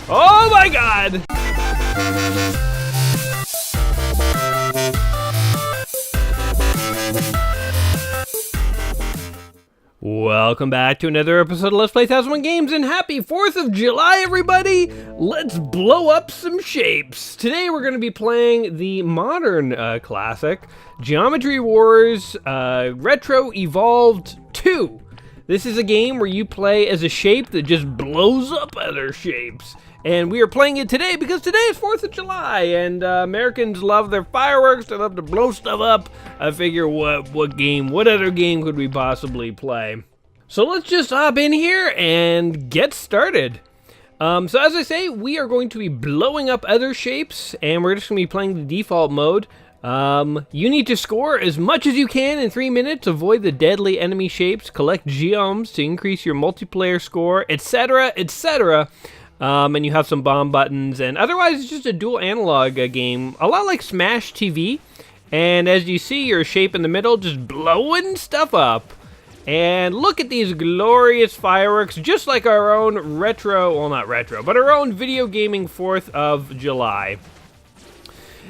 Oh my god! Welcome back to another episode of Let's Play 1001 Games, and happy 4th of July, everybody! Let's blow up some shapes! Today we're going to be playing the modern classic, Geometry Wars Retro Evolved 2. This is a game where you play as a shape that just blows up other shapes. And we are playing it today because today is 4th of July, and Americans love their fireworks, they love to blow stuff up. I figure what other game could we possibly play? So let's just hop in here and get started. So as I say, we are going to be blowing up other shapes, and we're just going to be playing the default mode. You need to score as much as you can in 3 minutes, avoid the deadly enemy shapes, collect geoms to increase your multiplayer score, etc., etc., and you have some bomb buttons, and otherwise it's just a dual analog game, a lot like Smash TV. And as you see, your shape in the middle just blowing stuff up. And look at these glorious fireworks, just like our own retro, well not retro, but our own video gaming 4th of July.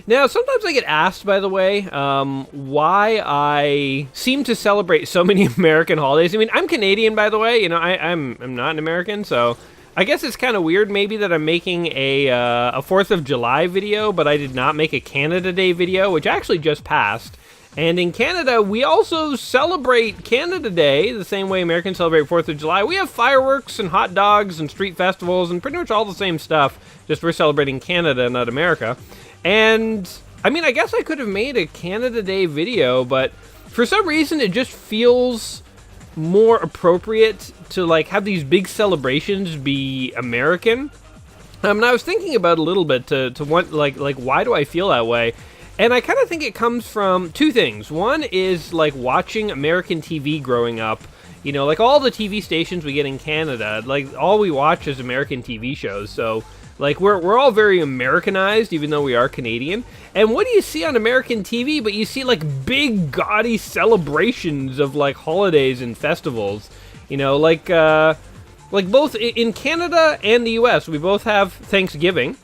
Now, sometimes I get asked, by the way, why I seem to celebrate so many American holidays. I mean, I'm Canadian, by the way, you know, I'm not an American, so I guess it's kind of weird maybe that I'm making a 4th of July video, but I did not make a Canada Day video, which actually just passed. And in Canada, we also celebrate Canada Day the same way Americans celebrate 4th of July. We have fireworks and hot dogs and street festivals and pretty much all the same stuff, just we're celebrating Canada, not America. And, I mean, I guess I could have made a Canada Day video, but for some reason it just feels more appropriate to like have these big celebrations be American. And I was thinking about it a little bit to want like why do I feel that way? And I kind of think it comes from two things. One is like watching American TV growing up. You know, like all the TV stations we get in Canada, like all we watch is American TV shows. So like we're all very Americanized, even though we are Canadian. And what do you see on American TV? But you see like big gaudy celebrations of like holidays and festivals. You know, like both in Canada and the U.S. we both have Thanksgiving.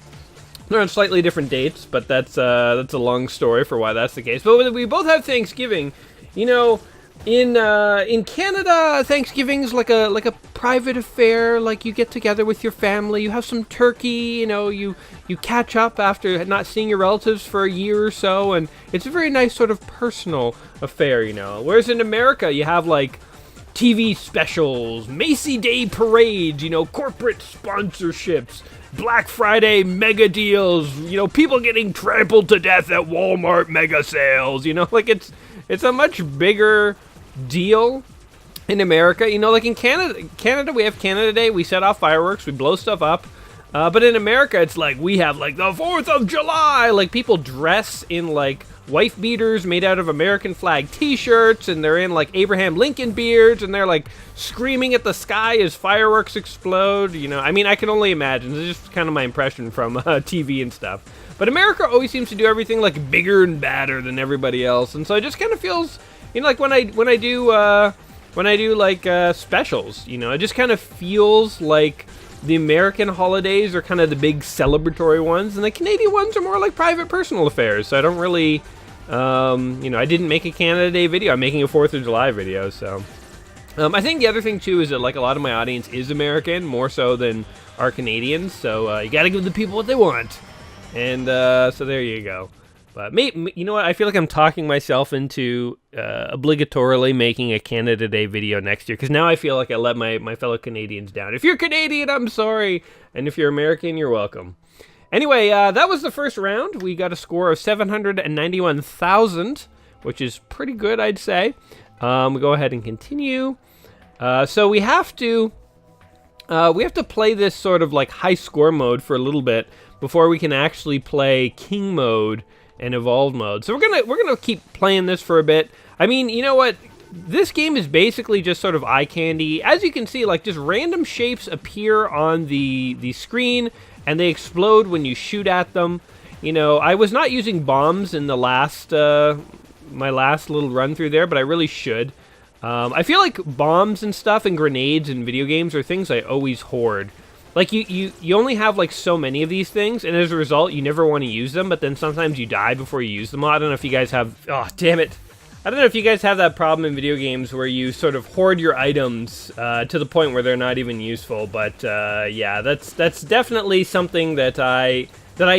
They're on slightly different dates, but that's a long story for why that's the case. But we both have Thanksgiving. You know, in Canada, Thanksgiving's like a private affair. Like you get together with your family, you have some turkey. You know, you catch up after not seeing your relatives for a year or so, and it's a very nice sort of personal affair. You know, whereas in America, you have like TV specials, Macy Day parades. You know, corporate sponsorships. Black Friday mega deals, you know, people getting trampled to death at Walmart mega sales, you know, like it's a much bigger deal in America. You know, like in Canada we have Canada Day, we set off fireworks, we blow stuff up, but in America it's like we have like the 4th of July, like people dress in like wife beaters made out of American flag t-shirts, and they're in like Abraham Lincoln beards, and they're like screaming at the sky as fireworks explode. You know, I mean, I can only imagine. This is just kind of my impression from TV and stuff. But America always seems to do everything like bigger and badder than everybody else, and so it just kind of feels, you know, like when I do like specials, you know, it just kind of feels like the American holidays are kind of the big celebratory ones, and the Canadian ones are more like private personal affairs. So I don't really, you know, I didn't make a Canada Day video. I'm making a 4th of July video, so. I think the other thing, too, is that, like, a lot of my audience is American, more so than our Canadians, so you gotta give the people what they want. And so there you go. But maybe, you know what, I feel like I'm talking myself into obligatorily making a Canada Day video next year, because now I feel like I let my fellow Canadians down. If you're Canadian, I'm sorry, and if you're American, you're welcome. Anyway, that was the first round. We got a score of 791,000, which is pretty good, I'd say. We go ahead and continue. So we have to play this sort of like high score mode for a little bit before we can actually play king mode and evolved mode. So we're gonna keep playing this for a bit. I mean, you know what? This game is basically just sort of eye candy. As you can see, like just random shapes appear on the screen, and they explode when you shoot at them. You know, I was not using bombs in the last my last little run through there, but I really should. I feel like bombs and stuff and grenades in video games are things I always hoard. like you only have like so many of these things, and as a result, you never want to use them. But then sometimes you die before you use them. I don't know if you guys have. Oh, damn it! I don't know if you guys have that problem in video games where you sort of hoard your items to the point where they're not even useful. But yeah, that's definitely something that I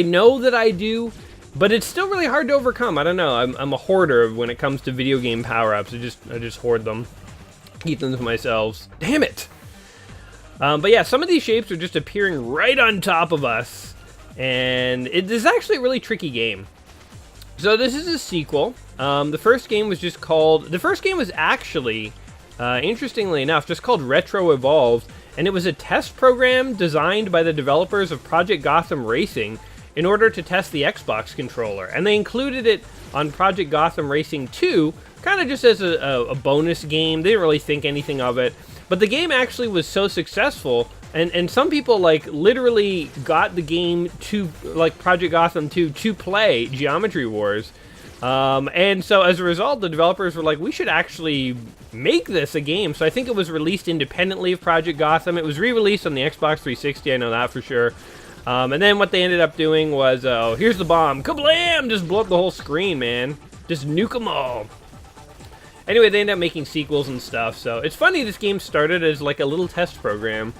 know that I do. But it's still really hard to overcome. I don't know. I'm a hoarder when it comes to video game power-ups. I just hoard them, keep them to myself. Damn it! But yeah, some of these shapes are just appearing right on top of us, and it is actually a really tricky game. So this is a sequel. The first game was just called... The first game was actually, interestingly enough, just called Retro Evolved, and it was a test program designed by the developers of Project Gotham Racing in order to test the Xbox controller. And they included it on Project Gotham Racing 2, kind of just as a bonus game. They didn't really think anything of it. But the game actually was so successful, and some people, like, literally got the game to, like, Project Gotham 2 to play Geometry Wars. And so as a result, the developers were like, we should actually make this a game. So I think it was released independently of Project Gotham. It was re-released on the Xbox 360, I know that for sure. And then what they ended up doing was, oh, here's the bomb. Kablam! Just blow up the whole screen, man. Just nuke them all. Anyway, they ended up making sequels and stuff, so it's funny this game started as like a little test program,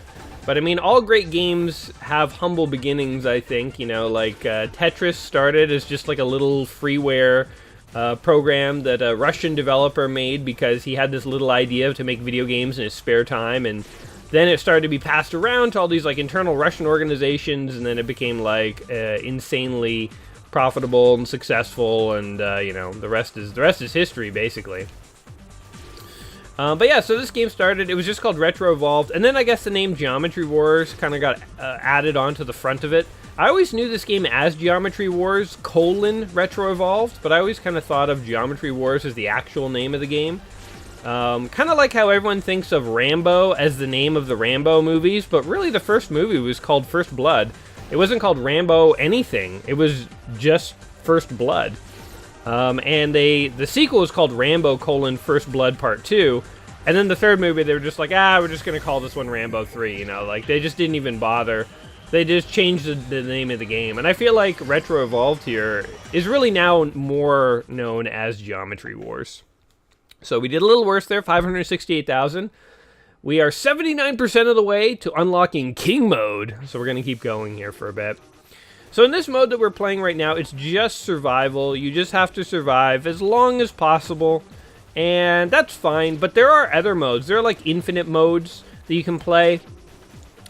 but I mean, all great games have humble beginnings, I think, you know, like Tetris started as just like a little freeware program that a Russian developer made because he had this little idea to make video games in his spare time, and then it started to be passed around to all these like internal Russian organizations, and then it became like insanely profitable and successful, and you know, the rest is history, basically. But yeah, so this game started, it was just called Retro Evolved, and then I guess the name Geometry Wars kind of got added onto the front of it. I always knew this game as Geometry Wars, Retro Evolved, but I always kind of thought of Geometry Wars as the actual name of the game. Kind of like how everyone thinks of Rambo as the name of the Rambo movies, but really the first movie was called First Blood. It wasn't called Rambo anything, it was just First Blood. And the sequel was called Rambo: First Blood Part 2, and then the third movie they were just like, we're just gonna call this one Rambo 3, you know, like they just didn't even bother. They just changed the name of the game, and I feel like Retro Evolved here is really now more known as Geometry Wars. So we did a little worse there, 568,000. We are 79% of the way to unlocking King Mode, so we're gonna keep going here for a bit. So in this mode that we're playing right now, it's just survival. You just have to survive as long as possible, and that's fine. But there are other modes. There are like infinite modes that you can play.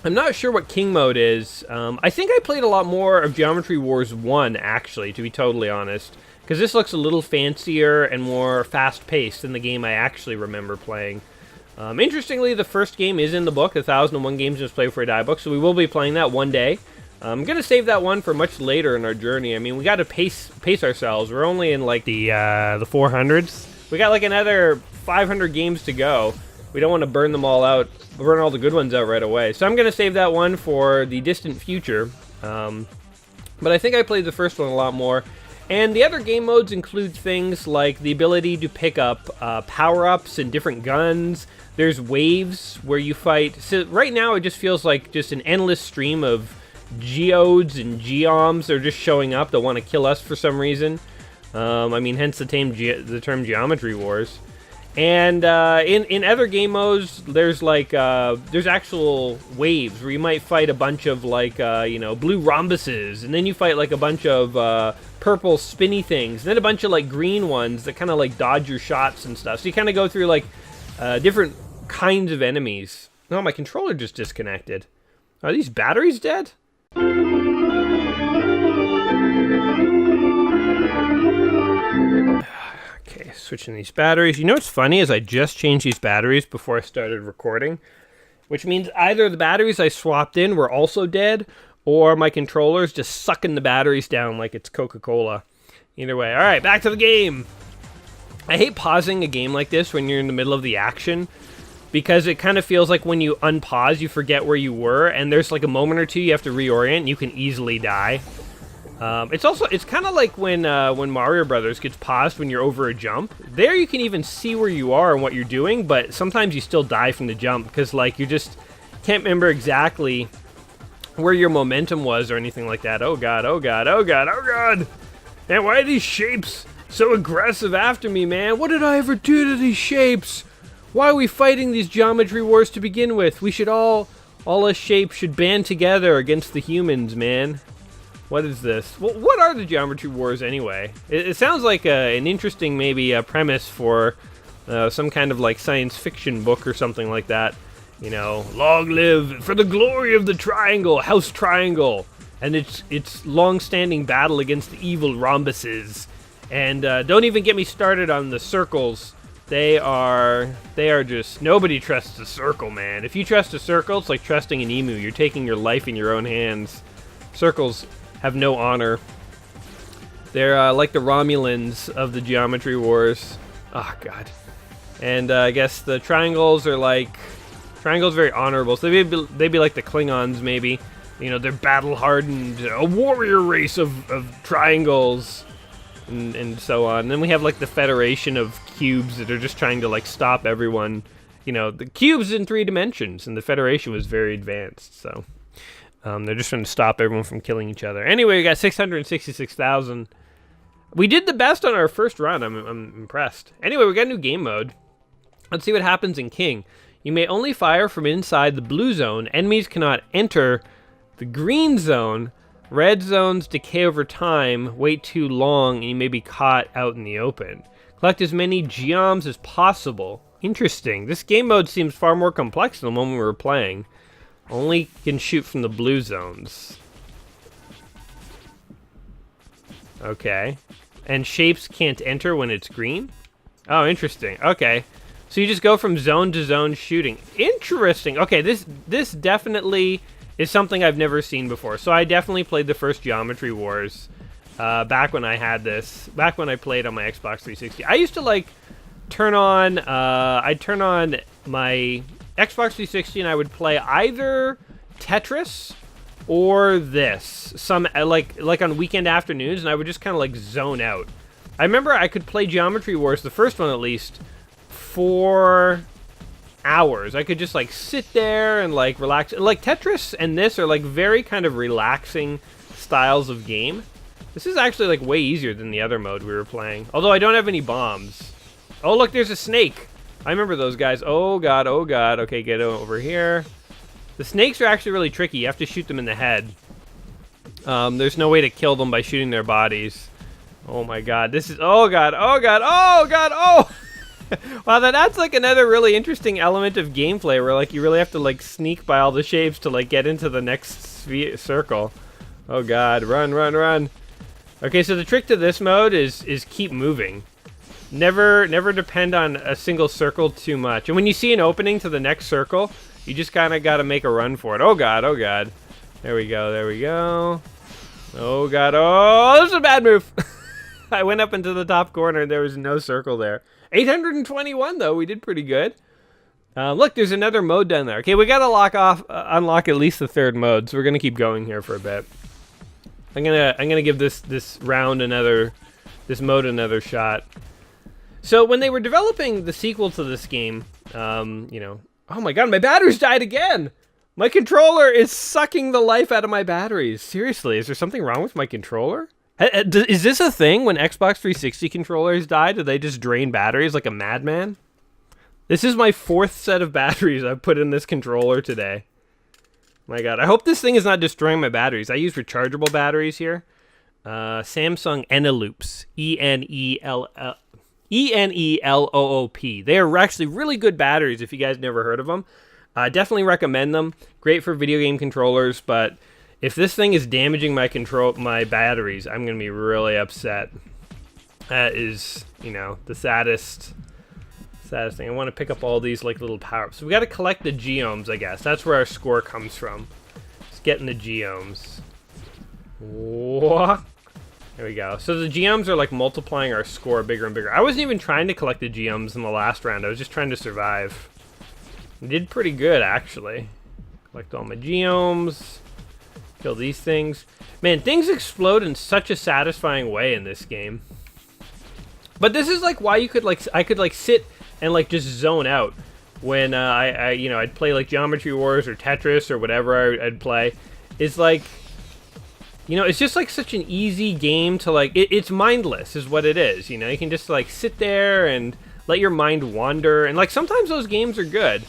I'm not sure what King Mode is. I think I played a lot more of Geometry Wars 1, actually, to be totally honest, because this looks a little fancier and more fast-paced than the game I actually remember playing. Interestingly, the first game is in the book, 1001 Games Just Play Before You Die book, so we will be playing that one day. I'm going to save that one for much later in our journey. I mean, we got to pace ourselves. We're only in, like, the 400s. We got, like, another 500 games to go. We don't want to burn them all out, burn all the good ones out right away. So I'm going to save that one for the distant future. But I think I played the first one a lot more. And the other game modes include things like the ability to pick up power-ups and different guns. There's waves where you fight. So right now it just feels like just an endless stream of geodes and geoms. They're just showing up that want to kill us for some reason. I mean, hence the term Geometry Wars. And in other game modes, there's like there's actual waves where you might fight a bunch of like you know, blue rhombuses, and then you fight like a bunch of purple spinny things, and then a bunch of like green ones that kind of like dodge your shots and stuff. So you kind of go through like different kinds of enemies. No, my controller just disconnected. Are these batteries dead? Okay, switching these batteries. You know what's funny is I just changed these batteries before I started recording, which means either the batteries I swapped in were also dead, or my controller's just sucking the batteries down like it's Coca-Cola. Either way. All right, back to the game. I hate pausing a game like this when you're in the middle of the action, because it kind of feels like when you unpause, you forget where you were, and there's like a moment or two you have to reorient, and you can easily die. It's kind of like when Mario Brothers gets paused when you're over a jump. There you can even see where you are and what you're doing, but sometimes you still die from the jump because like you just can't remember exactly where your momentum was or anything like that. Oh god, oh god, oh god, oh god! Man, why are these shapes so aggressive after me, man? What did I ever do to these shapes? Why are we fighting these geometry wars to begin with? We should all us shapes should band together against the humans, man. What is this? Well, what are the geometry wars anyway? It sounds like an interesting maybe premise for some kind of like science fiction book or something like that. You know, long live for the glory of the triangle, House Triangle, and its long-standing battle against the evil rhombuses. And don't even get me started on the circles. They are just, nobody trusts a circle, man. If you trust a circle, it's like trusting an emu. You're taking your life in your own hands. Circles have no honor. They're like the Romulans of the geometry wars. Oh god. And I guess the triangles are like, triangles very honorable. So they'd be like the Klingons maybe. You know, they're battle hardened, a warrior race of triangles. And so on. And then we have like the Federation of cubes that are just trying to like stop everyone. You know, the cubes in 3 dimensions, and the Federation was very advanced. So they're just trying to stop everyone from killing each other. Anyway, we got 666,000. We did the best on our first run. I'm impressed. Anyway, we got a new game mode. Let's see what happens in King. You may only fire from inside the blue zone. Enemies cannot enter the green zone. Red zones decay over time, wait too long, and you may be caught out in the open. Collect as many geoms as possible. Interesting. This game mode seems far more complex than the one we were playing. Only can shoot from the blue zones. Okay. And shapes can't enter when it's green? Oh, interesting. Okay. So you just go from zone to zone shooting. Interesting. Okay, this definitely is something I've never seen before. So I definitely played the first Geometry Wars back when I had this, back when I played on my Xbox 360. I used to like turn on, I'd turn on my Xbox 360 and I would play either Tetris or this, some like on weekend afternoons, and I would just kind of like zone out. I remember I could play Geometry Wars, the first one at least, for hours. I could just like sit there and like relax. Like Tetris and this are like very kind of relaxing styles of game. This is actually like way easier than the other mode we were playing. Although I don't have any bombs. Oh look, there's a snake. I remember those guys. Oh god, oh god. Okay, get over here. The snakes are actually really tricky. You have to shoot them in the head. There's no way to kill them by shooting their bodies. Oh my god, this is, oh god, oh god, oh god, oh! Wow, that's like another really interesting element of gameplay where like you really have to like sneak by all the shapes to like get into the next circle. Oh god, run, run, run. Okay, so the trick to this mode is keep moving. Never depend on a single circle too much. And when you see an opening to the next circle, you just kind of got to make a run for it. Oh god, oh god. There we go, there we go. Oh god, oh, this is a bad move. I went up into the top corner and there was no circle there. 821 though, we did pretty good. Look, there's another mode down there. Okay, we gotta unlock at least the third mode, so we're gonna keep going here for a bit. I'm gonna give this mode another shot. So when they were developing the sequel to this game, you know, oh my god, my batteries died again. My controller is sucking the life out of my batteries. Seriously, is there something wrong with my controller? Is this a thing when Xbox 360 controllers die? Do they just drain batteries like a madman? This is my 4th set of batteries I've put in this controller today. My god, I hope this thing is not destroying my batteries. I use rechargeable batteries here. Samsung Eneloop. E-N-E-L-O-O-P. They are actually really good batteries if you guys never heard of them. I definitely recommend them. Great for video game controllers, but if this thing is damaging my batteries, I'm going to be really upset. That is, you know, the saddest thing. I want to pick up all these like little power-ups. So we got to collect the geomes, I guess. That's where our score comes from. Just getting the geomes. Whoa. There we go. So the geomes are like multiplying our score bigger and bigger. I wasn't even trying to collect the geomes in the last round. I was just trying to survive. I did pretty good, actually. Collect all my geomes. Kill these things. Man, things explode in such a satisfying way in this game. But this is like why you could like, I could like sit and like just zone out when you know, I'd play like Geometry Wars or Tetris or whatever I'd play. is like, you know, it's just like such an easy game to like, it's mindless is what it is, you know? You can just like sit there and let your mind wander, and like sometimes those games are good.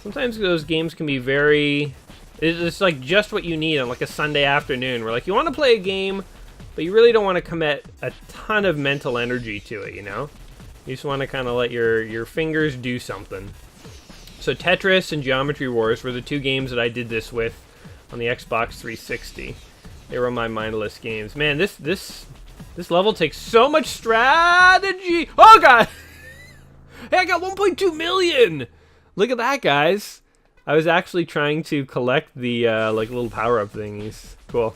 Sometimes those games can be very, it's like just what you need on like a Sunday afternoon where like you want to play a game, but you really don't want to commit a ton of mental energy to it, you know? You just want to kind of let your fingers do something. So Tetris and Geometry Wars were the two games that I did this with on the Xbox 360. They were my mindless games. Man, this level takes so much strategy. Oh god! Hey, I got 1.2 million! Look at that, guys. I was actually trying to collect the like little power-up thingies. Cool.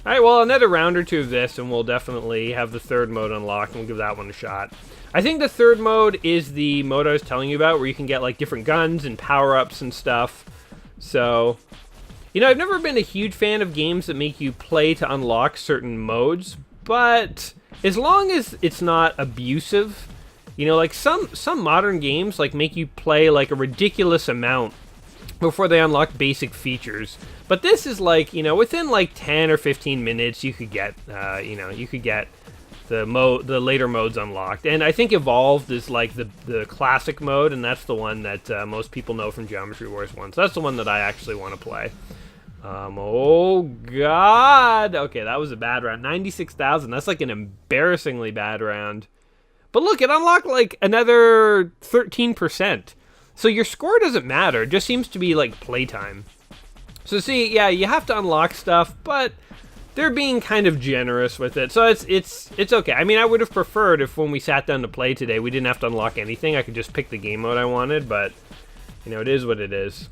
Alright, well, another round or two of this, and we'll definitely have the third mode unlocked, and we'll give that one a shot. I think the third mode is the mode I was telling you about, where you can get like different guns and power-ups and stuff. So, you know, I've never been a huge fan of games that make you play to unlock certain modes, but as long as it's not abusive, you know, like some modern games like make you play like a ridiculous amount before they unlock basic features. But this is like, you know, within like 10 or 15 minutes you could get, you know, you could get the later modes unlocked. And I think Evolved is like the classic mode, and that's the one that most people know from Geometry Wars 1. So that's the one that I actually want to play. Oh god! Okay, that was a bad round. 96,000. That's like an embarrassingly bad round. But look, it unlocked like another 13%. So your score doesn't matter. It just seems to be like playtime. So see, yeah, you have to unlock stuff, but they're being kind of generous with it. So it's okay. I mean, I would have preferred if when we sat down to play today, we didn't have to unlock anything. I could just pick the game mode I wanted, but you know, it is what it is.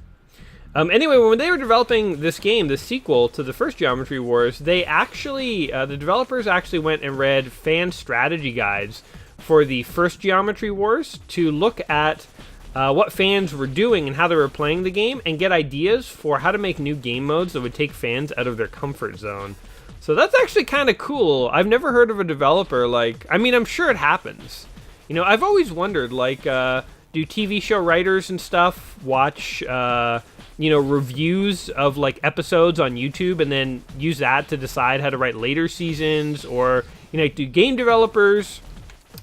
Anyway, when they were developing this game, the sequel to the first Geometry Wars, they actually, the developers actually went and read fan strategy guides for the first Geometry Wars to look at what fans were doing and how they were playing the game, and get ideas for how to make new game modes that would take fans out of their comfort zone. So that's actually kind of cool. I've never heard of a developer like, I mean, I'm sure it happens. You know, I've always wondered, like, do TV show writers and stuff watch, you know, reviews of like episodes on YouTube and then use that to decide how to write later seasons? Or, you know, do game developers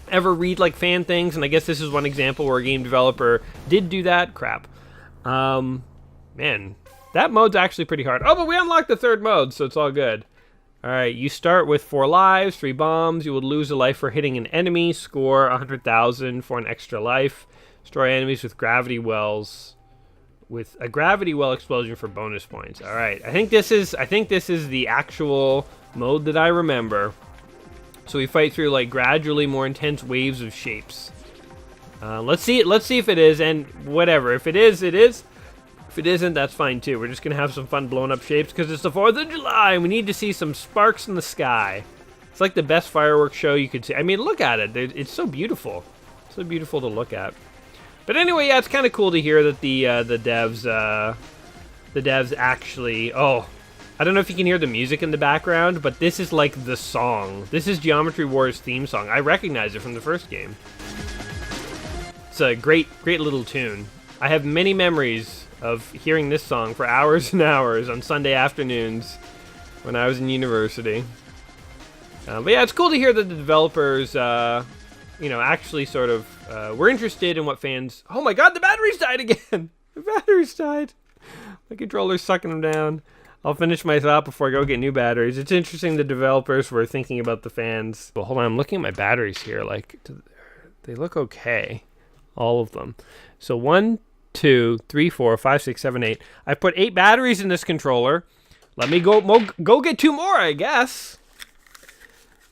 ever read like fan things? And I guess this is one example where a game developer did do that. Crap. Man, that mode's actually pretty hard. Oh, but we unlocked the third mode, so it's all good. All right, you start with 4 lives, 3 bombs. You will lose a life for hitting an enemy. Score 100,000 for an extra life. Destroy enemies with gravity wells, with a gravity well explosion for bonus points. All right, I think this is the actual mode that I remember. So we fight through like gradually more intense waves of shapes. Let's see if it is, and whatever. If it is, it is. If it isn't, that's fine too. We're just gonna have some fun blowing up shapes because it's the 4th of July and we need to see some sparks in the sky. It's like the best fireworks show you could see. I mean, look at it. It's so beautiful. So beautiful to look at. But anyway, yeah, it's kind of cool to hear that the devs actually. Oh, I don't know if you can hear the music in the background, but this is like the song. This is Geometry Wars theme song. I recognize it from the first game. It's a great little tune. I have many memories of hearing this song for hours and hours on Sunday afternoons when I was in university. But yeah, it's cool to hear that the developers, you know, actually sort of were interested in what fans... Oh my god, the batteries died again! The batteries died! My controller's sucking them down. I'll finish my thought before I go get new batteries. It's interesting the developers were thinking about the fans. Well, hold on, I'm looking at my batteries here. Like, they look okay. All of them. So 1, 2, 3, 4, 5, 6, 7, 8. I put 8 batteries in this controller. Let me go get 2 more, I guess.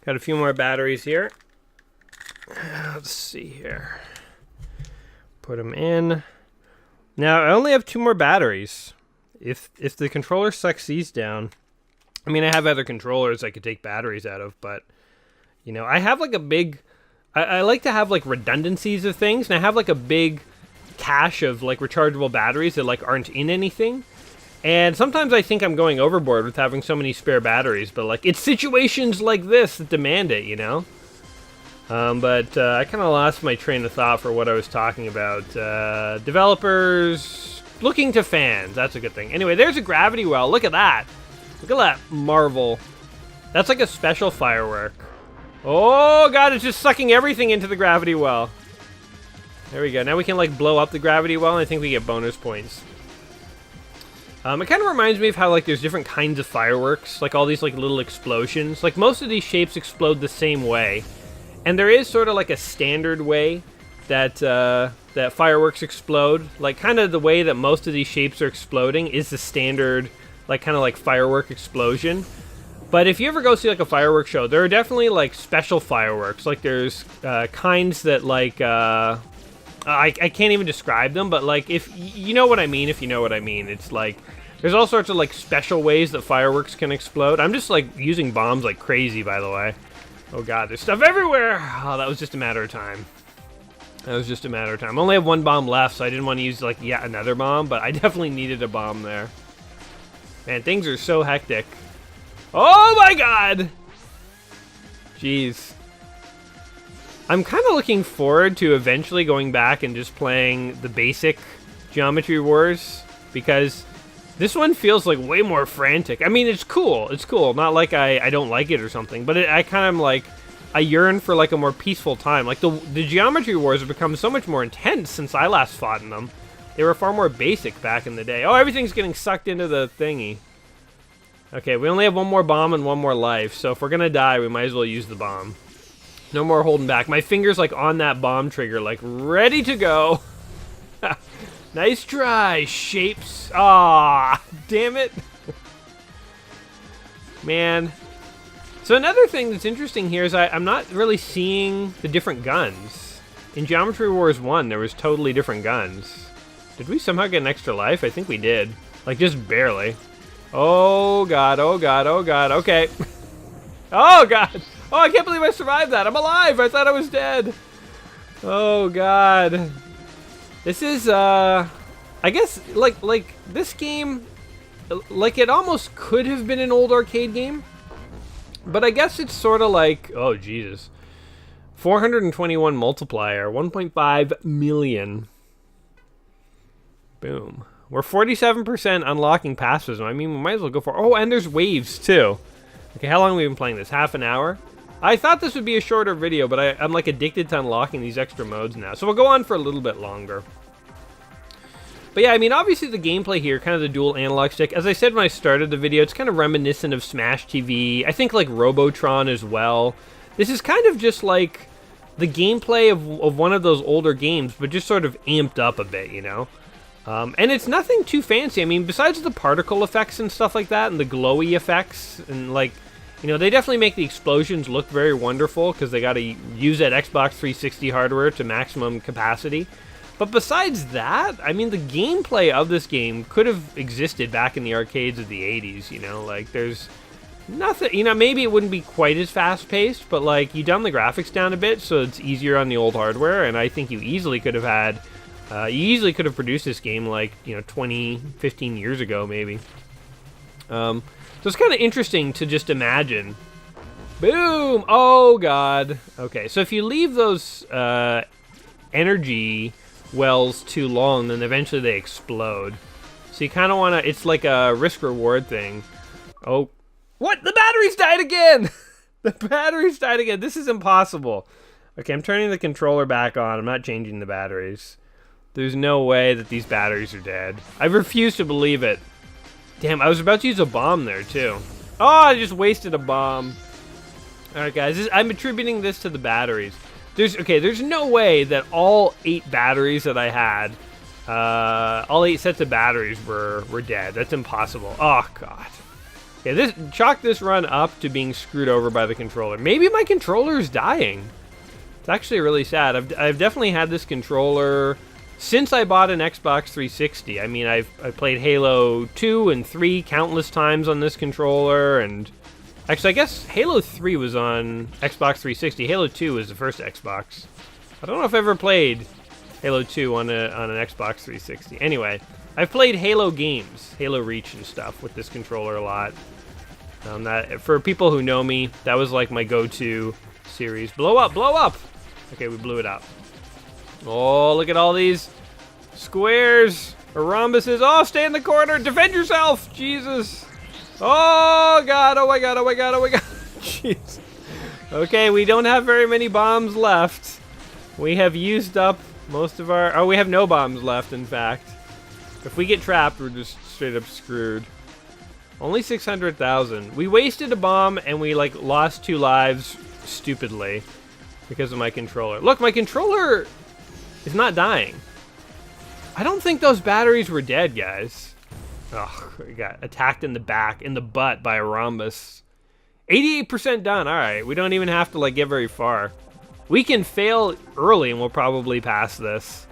Got a few more batteries here. Let's see here. Put them in. Now, I only have 2 more batteries. If the controller sucks these down, I mean, I have other controllers I could take batteries out of, but, you know, I have like a big... I like to have like redundancies of things, and I have like a big cache of like rechargeable batteries that like aren't in anything. And sometimes I think I'm going overboard with having so many spare batteries, but like it's situations like this that demand it, you know? But I kind of lost my train of thought for what I was talking about. Developers looking to fans, that's a good thing. Anyway, there's a gravity well, look at that. Look at that marvel. That's like a special firework. Oh god, it's just sucking everything into the gravity well. There we go. Now we can like blow up the gravity well, and I think we get bonus points. It kind of reminds me of how like there's different kinds of fireworks, like all these like little explosions. Like most of these shapes explode the same way, and there is sort of like a standard way that that fireworks explode. Like kind of the way that most of these shapes are exploding is the standard, like kind of like firework explosion. But if you ever go see like a fireworks show, there are definitely like special fireworks. Like there's kinds that like I can't even describe them, but like if you know what I mean, if you know what I mean, it's like there's all sorts of like special ways that fireworks can explode. I'm just like using bombs like crazy, by the way. Oh god, there's stuff everywhere. Oh, that was just a matter of time. That was just a matter of time. I only have one bomb left, so I didn't want to use like yet another bomb, but I definitely needed a bomb there. Man, things are so hectic. Oh my god! Jeez. I'm kind of looking forward to eventually going back and just playing the basic Geometry Wars, because this one feels like way more frantic. I mean, it's cool. It's cool. Not like I don't like it or something, but I kind of like, I yearn for like a more peaceful time. Like the Geometry Wars have become so much more intense since I last fought in them. They were far more basic back in the day. Oh, everything's getting sucked into the thingy. Okay, we only have one more bomb and one more life, so if we're gonna die, we might as well use the bomb. No more holding back. My finger's like on that bomb trigger, like ready to go. Nice try, shapes. Ah, damn it. Man. So another thing that's interesting here is I'm not really seeing the different guns. In Geometry Wars 1, there was totally different guns. Did we somehow get an extra life? I think we did. Like, just barely. Oh, God, oh, God, oh, God, okay. Oh, God. Oh, I can't believe I survived that. I'm alive. I thought I was dead. Oh, God. This is, I guess, like, this game, like, it almost could have been an old arcade game. But I guess it's sort of like, oh, Jesus. 421 multiplier, 1.5 million. Boom. We're 47% unlocking pacifism. I mean, we might as well go for... Oh, and there's waves, too. Okay, how long have we been playing this? Half an hour? I thought this would be a shorter video, but I'm, like, addicted to unlocking these extra modes now. So we'll go on for a little bit longer. But yeah, I mean, obviously the gameplay here, kind of the dual analog stick. As I said when I started the video, it's kind of reminiscent of Smash TV. I think, like, Robotron as well. This is kind of just, like, the gameplay of one of those older games, but just sort of amped up a bit, you know? And it's nothing too fancy. I mean, besides the particle effects and stuff like that, and the glowy effects, and like, you know, they definitely make the explosions look very wonderful, because they got to use that Xbox 360 hardware to maximum capacity. But besides that, I mean, the gameplay of this game could have existed back in the arcades of the 80s, you know? Like, there's nothing, you know, maybe it wouldn't be quite as fast-paced, but, like, you dumb the graphics down a bit so it's easier on the old hardware, and I think you easily could have had... you easily could have produced this game like, you know, 20, 15 years ago, maybe. So it's kind of interesting to just imagine. Boom! Oh, God. Okay, so if you leave those energy wells too long, then eventually they explode. So you kind of want to... It's like a risk-reward thing. Oh. What? The batteries died again! The batteries died again. This is impossible. Okay, I'm turning the controller back on. I'm not changing the batteries. There's no way that these batteries are dead. I refuse to believe it. Damn, I was about to use a bomb there, too. Oh, I just wasted a bomb. Alright, guys, I'm attributing this to the batteries. There's no way that all 8 batteries that I had, all 8 sets of batteries were dead. That's impossible. Oh, God. Okay, chalk this run up to being screwed over by the controller. Maybe my controller is dying. It's actually really sad. I've definitely had this controller... Since I bought an Xbox 360, I mean, I've played Halo 2 and 3 countless times on this controller, and... Actually, I guess Halo 3 was on Xbox 360. Halo 2 was the first Xbox. I don't know if I ever played Halo 2 on an Xbox 360. Anyway, I've played Halo games, Halo Reach and stuff, with this controller a lot. For people who know me, that was like my go-to series. Blow up, blow up! Okay, we blew it up. Oh, look at all these squares or rhombuses. Oh, stay in the corner. Defend yourself. Jesus. Oh god, oh my god, oh my god, oh my god. Jeez. Okay, we don't have very many bombs left. We have used up most of our... Oh, we have no bombs left, in fact. If we get trapped, we're just straight up screwed. Only 600,000. We wasted a bomb, and we, like, lost 2 lives stupidly because of my controller. Look, my controller is not dying. I don't think those batteries were dead, guys. Ugh, we got attacked in the back, in the butt by a rhombus. 88% done. All right, we don't even have to, like, get very far. We can fail early, and we'll probably pass this.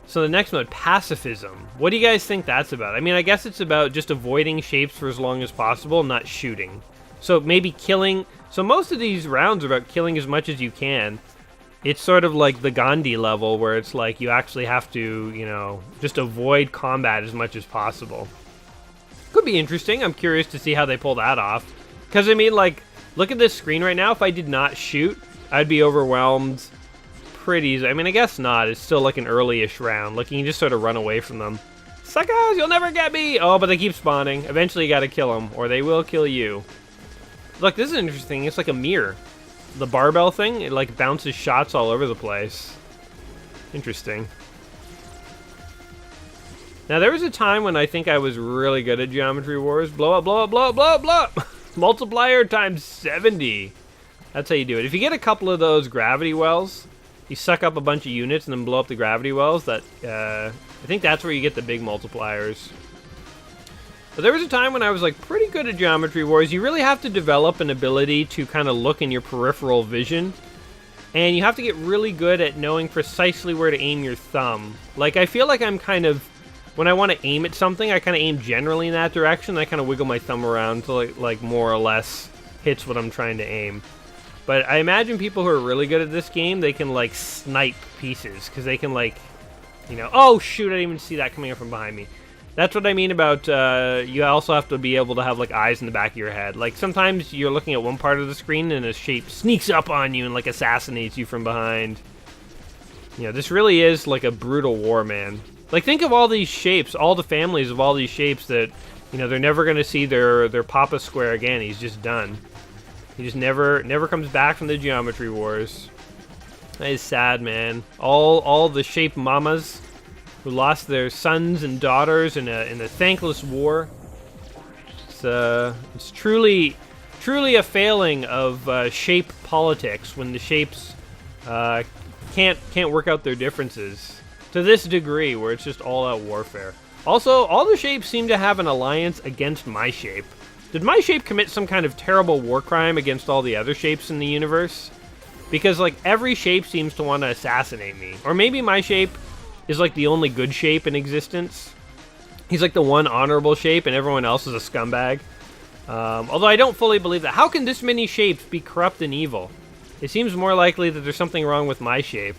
So the next mode, Pacifism. What do you guys think that's about? I mean, I guess it's about just avoiding shapes for as long as possible, not shooting. So maybe killing... So most of these rounds are about killing as much as you can. It's sort of like the Gandhi level, where it's like you actually have to, you know, just avoid combat as much as possible. Could be interesting. I'm curious to see how they pull that off. Because, I mean, like, look at this screen right now. If I did not shoot, I'd be overwhelmed pretty easy. I mean, I guess not. It's still like an early-ish round. Like, you can just sort of run away from them. Suckers, you'll never get me! Oh, but they keep spawning. Eventually you gotta kill them, or they will kill you. Look, this is interesting. It's like a mirror. The barbell thing, it like bounces shots all over the place. Interesting. Now, there was a time when I think I was really good at Geometry Wars. Blow up, blow up, blow up, blow up, blow up! Multiplier times 70. That's how you do it. If you get a couple of those gravity wells, you suck up a bunch of units and then blow up the gravity wells. That I think that's where you get the big multipliers. But there was a time when I was like pretty good at Geometry Wars. You really have to develop an ability to kind of look in your peripheral vision. And you have to get really good at knowing precisely where to aim your thumb. Like, I feel like I'm kind of... When I want to aim at something, I kind of aim generally in that direction. I kind of wiggle my thumb around until it like more or less hits what I'm trying to aim. But I imagine people who are really good at this game, they can, like, snipe pieces. Because they can, like, you know... Oh, shoot, I didn't even see that coming up from behind me. That's what I mean about, you also have to be able to have, like, eyes in the back of your head. Like, sometimes you're looking at one part of the screen and a shape sneaks up on you and, like, assassinates you from behind. You know, this really is, like, a brutal war, man. Like, think of all these shapes, all the families of all these shapes that, you know, they're never going to see their Papa Square again. He's just done. He just never comes back from the Geometry Wars. That is sad, man. All the shape mamas who lost their sons and daughters in a thankless war. It's truly a failing of shape politics when the shapes can't work out their differences to this degree, where it's just all-out warfare. Also, all the shapes seem to have an alliance against my shape. Did my shape commit some kind of terrible war crime against all the other shapes in the universe? Because, like, every shape seems to want to assassinate me. Or maybe my shape is, like, the only good shape in existence. He's, like, the one honorable shape, and everyone else is a scumbag. Although I don't fully believe that. How can this many shapes be corrupt and evil? It seems more likely that there's something wrong with my shape.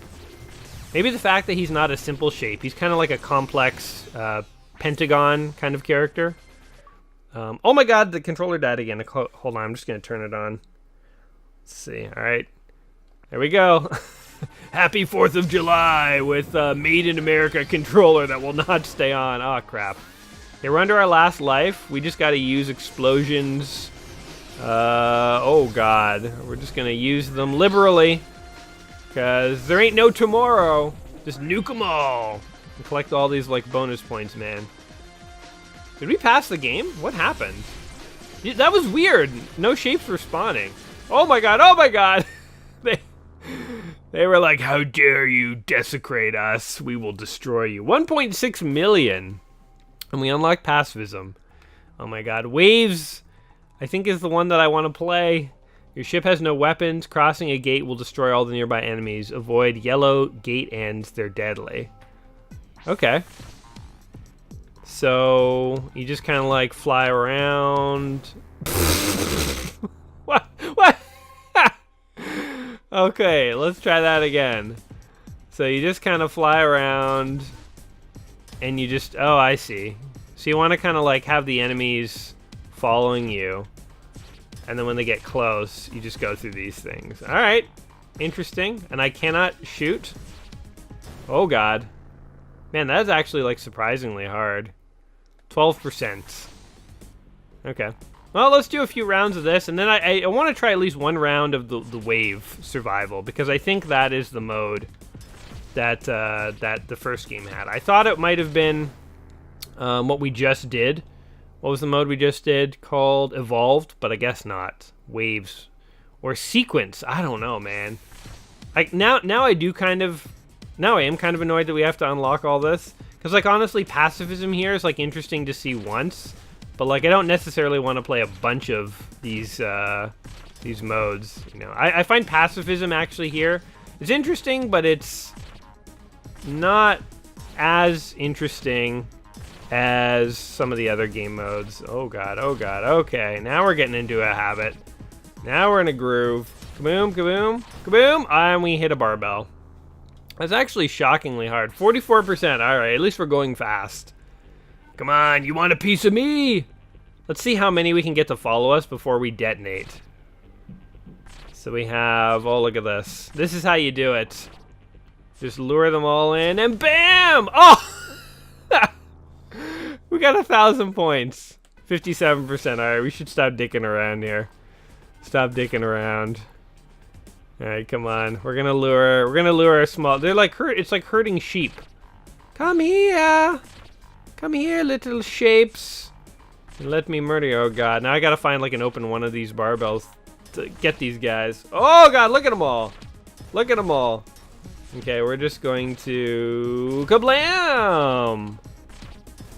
Maybe the fact that he's not a simple shape. He's kind of like a complex pentagon kind of character. Oh my god, the controller died again. Hold on, I'm just going to turn it on. Let's see. All right. There we go. Happy 4th of July with Made in America controller that will not stay on. Oh, crap. Okay, we're under our last life. We just got to use explosions. Oh, God. We're just going to use them liberally. Because there ain't no tomorrow. Just nuke them all. And collect all these, like, bonus points, man. Did we pass the game? What happened? That was weird. No shapes were spawning. Oh my god, oh my god! They were like, how dare you desecrate us? We will destroy you. 1.6 million. And we unlocked Pacifism. Oh my god. Waves, I think, is the one that I want to play. Your ship has no weapons. Crossing a gate will destroy all the nearby enemies. Avoid yellow gate ends. They're deadly. Okay. So, you just kind of like fly around. What? What? Okay, let's try that again. So you just kind of fly around and you just, oh, I see. So you want to kind of like have the enemies following you. And then when they get close, you just go through these things. All right, interesting. And I cannot shoot. Oh God. Man, that is actually like surprisingly hard. 12%. Okay. Well, let's do a few rounds of this, and then I want to try at least one round of the wave survival, because I think that is the mode that that the first game had. I thought it might have been what we just did. What was the mode we just did? Called Evolved, but I guess not. Waves. Or Sequence. I don't know, man. Now I am kind of annoyed that we have to unlock all this. Because, like, honestly, Pacifism here is, like, interesting to see once. But, like, I don't necessarily want to play a bunch of these modes, you know. I find Pacifism actually here is interesting, but it's not as interesting as some of the other game modes. Oh god, okay. Now we're getting into a habit. Now we're in a groove. Kaboom, kaboom, kaboom, and we hit a barbell. That's actually shockingly hard. 44%, alright, at least we're going fast. Come on, you want a piece of me? Let's see how many we can get to follow us before we detonate. So we have, oh look at this. This is how you do it. Just lure them all in and BAM! Oh! We got 1,000 points. 57%. Alright, we should stop dicking around here. Stop dicking around. Alright, come on. We're gonna lure a small... They're like it's like herding sheep. Come here! Come here, little shapes. And let me murder you. Oh god, now I gotta find like an open one of these barbells to get these guys. Oh god, look at them all! Look at them all. Okay, we're just going to... Kablam!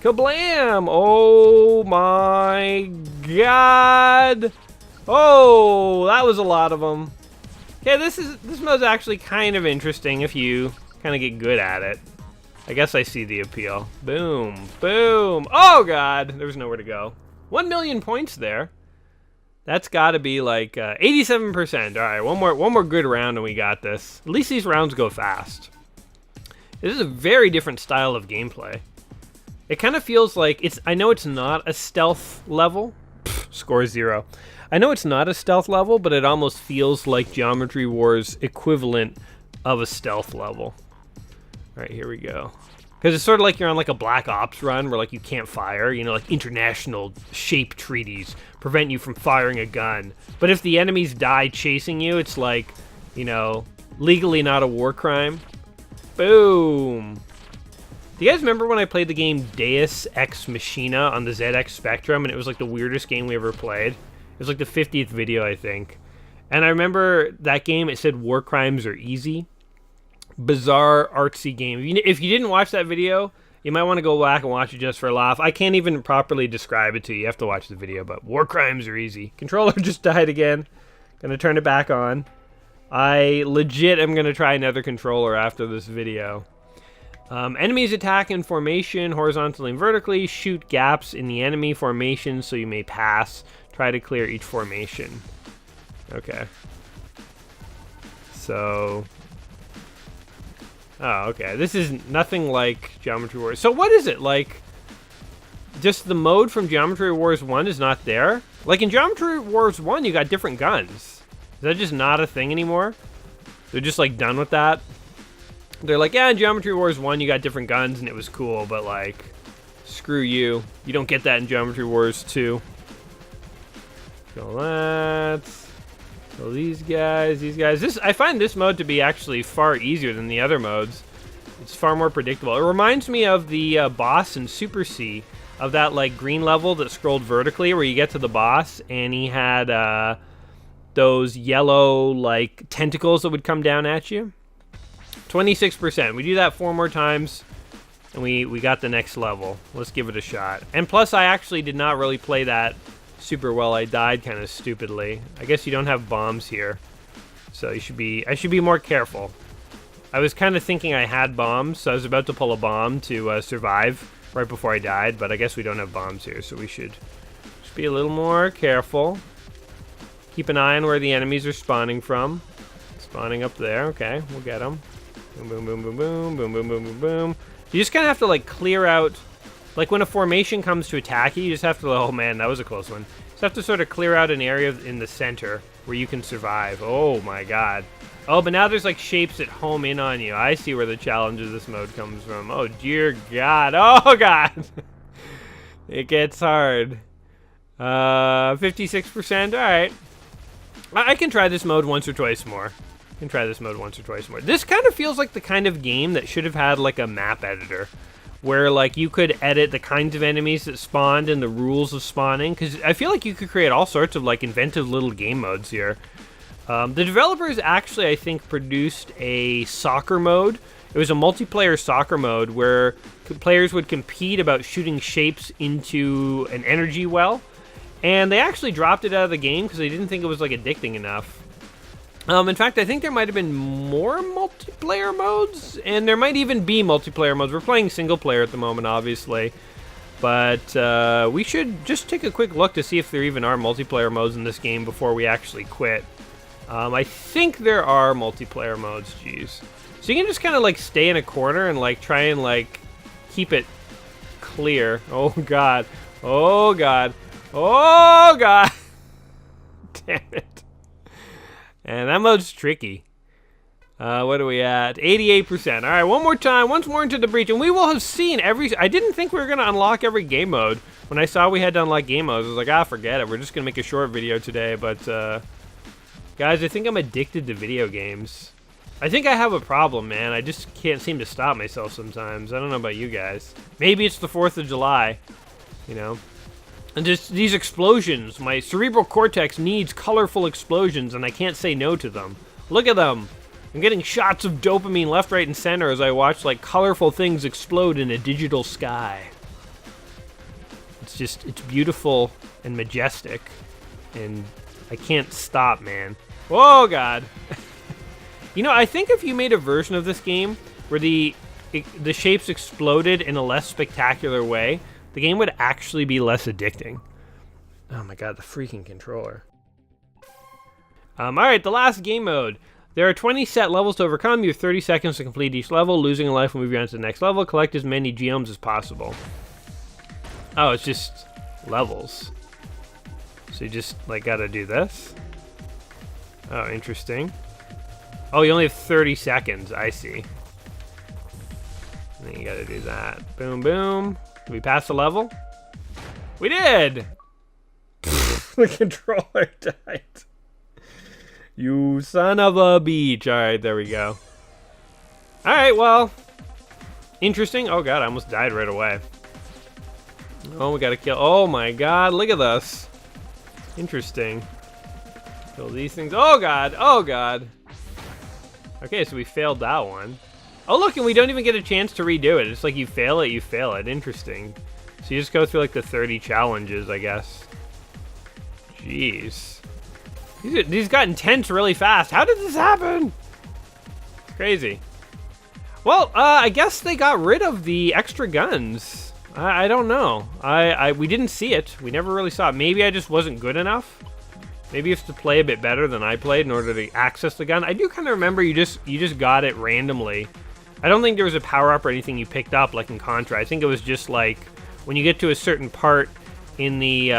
Kablam! Oh my god! Oh, that was a lot of them. Okay, this mode's actually kind of interesting if you kind of get good at it. I guess I see the appeal. Boom, boom. Oh god, there's nowhere to go. 1 million points there. That's got to be like 87%. All right, one more good round and we got this. At least these rounds go fast. This is a very different style of gameplay. It kind of feels like I know it's not a stealth level. Pfft, score 0. I know it's not a stealth level, but it almost feels like Geometry Wars equivalent of a stealth level. All right, here we go. Because it's sort of like you're on like a Black Ops run where like you can't fire, you know, like international shape treaties prevent you from firing a gun. But if the enemies die chasing you, it's like, you know, legally not a war crime. Boom. Do you guys remember when I played the game Deus Ex Machina on the ZX Spectrum and it was like the weirdest game we ever played? It was like the 50th video, I think. And I remember that game, it said war crimes are easy. Bizarre, artsy game. If you didn't watch that video, you might want to go back and watch it just for a laugh. I can't even properly describe it to you. You have to watch the video, but war crimes are easy. Controller just died again. Gonna turn it back on. I legit am gonna try another controller after this video. Enemies attack in formation, horizontally and vertically. Shoot gaps in the enemy formation so you may pass. Try to clear each formation. Okay. So... Oh, okay. This is nothing like Geometry Wars. So what is it? Like, just the mode from Geometry Wars 1 is not there? Like, in Geometry Wars 1, you got different guns. Is that just not a thing anymore? They're just, like, done with that? They're like, yeah, in Geometry Wars 1, you got different guns, and it was cool, but, like, screw you. You don't get that in Geometry Wars 2. Kill that. So these guys. I find this mode to be actually far easier than the other modes. It's far more predictable. It reminds me of the boss in Super C, of that like green level that scrolled vertically where you get to the boss and he had those yellow like tentacles that would come down at you. 26%. We do that 4 more times and we got the next level. Let's give it a shot. And plus I actually did not really play that super well. I died kind of stupidly. I guess you don't have bombs here, so I should be more careful. I was kind of thinking I had bombs, so I was about to pull a bomb to survive right before I died, but I guess we don't have bombs here, so we should just be a little more careful. Keep an eye on where the enemies are spawning from. Spawning up there. Okay, we'll get them. Boom, boom, boom, boom, boom, boom, boom, boom, boom, boom. You just kind of have to like clear out. Like, when a formation comes to attack you, you just have to... Oh, man, that was a close one. You just have to sort of clear out an area in the center where you can survive. Oh, my God. Oh, but now there's, like, shapes that home in on you. I see where the challenge of this mode comes from. Oh, dear God. Oh, God. It gets hard. 56%. All right. I can try this mode once or twice more. This kind of feels like the kind of game that should have had like a map editor, where like you could edit the kinds of enemies that spawned and the rules of spawning, because I feel like you could create all sorts of like inventive little game modes here. The developers actually, I think, produced a soccer mode. It was a multiplayer soccer mode where players would compete about shooting shapes into an energy well, and they actually dropped it out of the game because they didn't think it was like addicting enough. In fact, I think there might have been more multiplayer modes, and there might even be multiplayer modes. We're playing single player at the moment, obviously, but we should just take a quick look to see if there even are multiplayer modes in this game before we actually quit. I think there are multiplayer modes, jeez. So you can just kind of like stay in a corner and like try and like keep it clear. Oh god. Oh god. Oh god. Damn it. And that mode's tricky. What are we at? 88%. All right, one more time, once more into the breach, and we will have seen every... I didn't think we were going to unlock every game mode. When I saw we had to unlock game modes, I was like, ah, forget it. We're just going to make a short video today. But, guys, I think I'm addicted to video games. I think I have a problem, man. I just can't seem to stop myself sometimes. I don't know about you guys. Maybe it's the 4th of July, you know? And just these explosions. My cerebral cortex needs colorful explosions, and I can't say no to them. Look at them. I'm getting shots of dopamine left, right, and center as I watch, like, colorful things explode in a digital sky. It's beautiful and majestic, and I can't stop, man. Oh, God. You know, I think if you made a version of this game where the shapes exploded in a less spectacular way, the game would actually be less addicting. Oh my god, the freaking controller. Alright, the last game mode. There are 20 set levels to overcome. You have 30 seconds to complete each level. Losing a life will move you on to the next level. Collect as many gems as possible. Oh, it's just levels. So you just, like, gotta do this? Oh, interesting. Oh, you only have 30 seconds. I see. And then you gotta do that. Boom, boom. Did we pass the level? We did! The controller died. You son of a beach. Alright, there we go. Alright, well. Interesting. Oh god, I almost died right away. Oh, we gotta kill. Oh my god, look at this. Interesting. Kill these things. Oh god, oh god. Okay, so we failed that one. Oh look, and we don't even get a chance to redo it. It's like you fail it, you fail it. Interesting. So you just go through like the 30 challenges, I guess. Jeez. These got intense really fast. How did this happen? It's crazy. Well, I guess they got rid of the extra guns. I don't know. We didn't see it. We never really saw it. Maybe I just wasn't good enough. Maybe you have to play a bit better than I played in order to access the gun. I do kind of remember you just got it randomly. I don't think there was a power-up or anything you picked up like in Contra. I think it was just like when you get to a certain part in the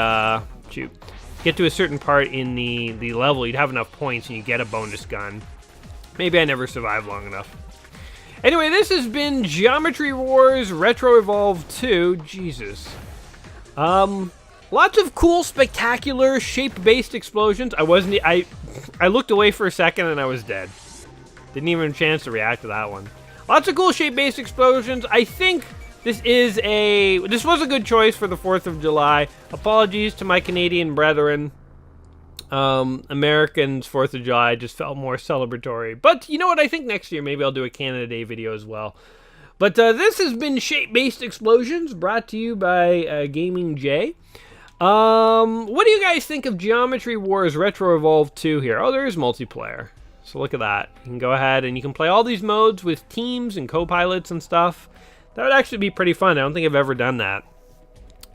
the level, you'd have enough points and you get a bonus gun. Maybe I never survived long enough. Anyway, this has been Geometry Wars Retro Evolve 2. Jesus. Lots of cool, spectacular, shape-based explosions. I looked away for a second and I was dead. Didn't even have a chance to react to that one. Lots of cool shape-based explosions. I think this was a good choice for the 4th of July. Apologies to my Canadian brethren. Americans' 4th of July just felt more celebratory. But you know what? I think next year maybe I'll do a Canada Day video as well. But this has been Shape-Based Explosions, brought to you by Gaming J. What do you guys think of Geometry Wars Retro Evolve 2 here? Oh, there is multiplayer. So look at that. You can go ahead and you can play all these modes with teams and co-pilots and stuff. That would actually be pretty fun. I don't think I've ever done that.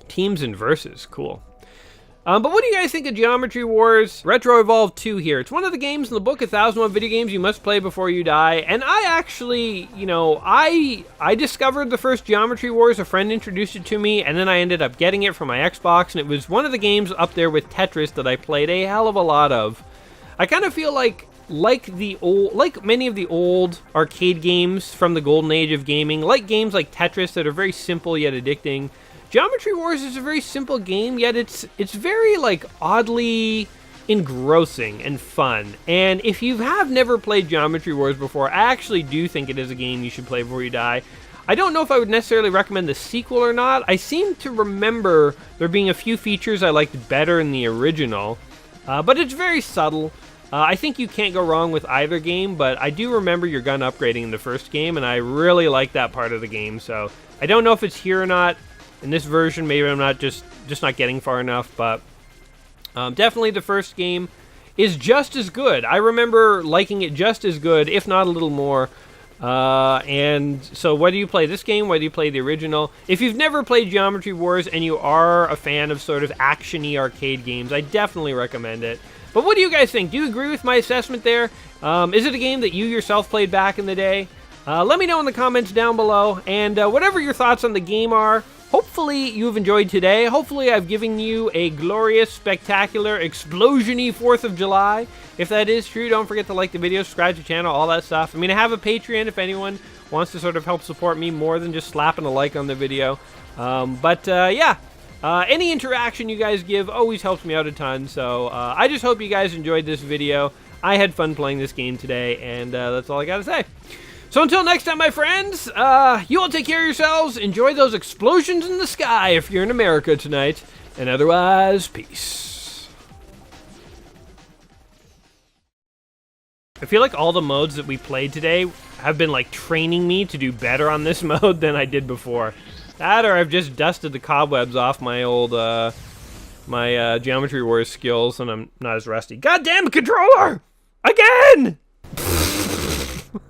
Teams and versus. Cool. But what do you guys think of Geometry Wars Retro Evolve 2 here? It's one of the games in the book, 1001 Video Games You Must Play Before You Die. And I actually, you know, I discovered the first Geometry Wars. A friend introduced it to me, and then I ended up getting it for my Xbox. And it was one of the games up there with Tetris that I played a hell of a lot of. I kind of feel like many of the old arcade games from the golden age of gaming, like games like Tetris that are very simple yet addicting, Geometry Wars is a very simple game, yet it's very like oddly engrossing and fun. And if you have never played Geometry Wars before, I actually do think it is a game you should play before you die. I don't know if I would necessarily recommend the sequel or not. I seem to remember there being a few features I liked better in the original, but it's very subtle. I think you can't go wrong with either game, but I do remember your gun upgrading in the first game, and I really like that part of the game. So I don't know if it's here or not in this version. Maybe I'm not just not getting far enough, but definitely the first game is just as good. I remember liking it just as good, if not a little more. And so whether you play this game, whether you play the original, if you've never played Geometry Wars and you are a fan of sort of action-y arcade games, I definitely recommend it. But what do you guys think? Do you agree with my assessment there? Is it a game that you yourself played back in the day? Let me know in the comments down below, and whatever your thoughts on the game are, hopefully you've enjoyed today. Hopefully I've given you a glorious, spectacular, explosion-y 4th of July. If that is true, don't forget to like the video, subscribe to the channel, all that stuff. I mean, I have a Patreon if anyone wants to sort of help support me more than just slapping a like on the video. Yeah. Any interaction you guys give always helps me out a ton, so I just hope you guys enjoyed this video. I had fun playing this game today, and that's all I gotta say. So until next time, my friends, you all take care of yourselves, enjoy those explosions in the sky if you're in America tonight, and otherwise, peace. I feel like all the modes that we played today have been like training me to do better on this mode than I did before. That, or I've just dusted the cobwebs off my old, Geometry Wars skills, and I'm not as rusty. Goddamn controller! Again!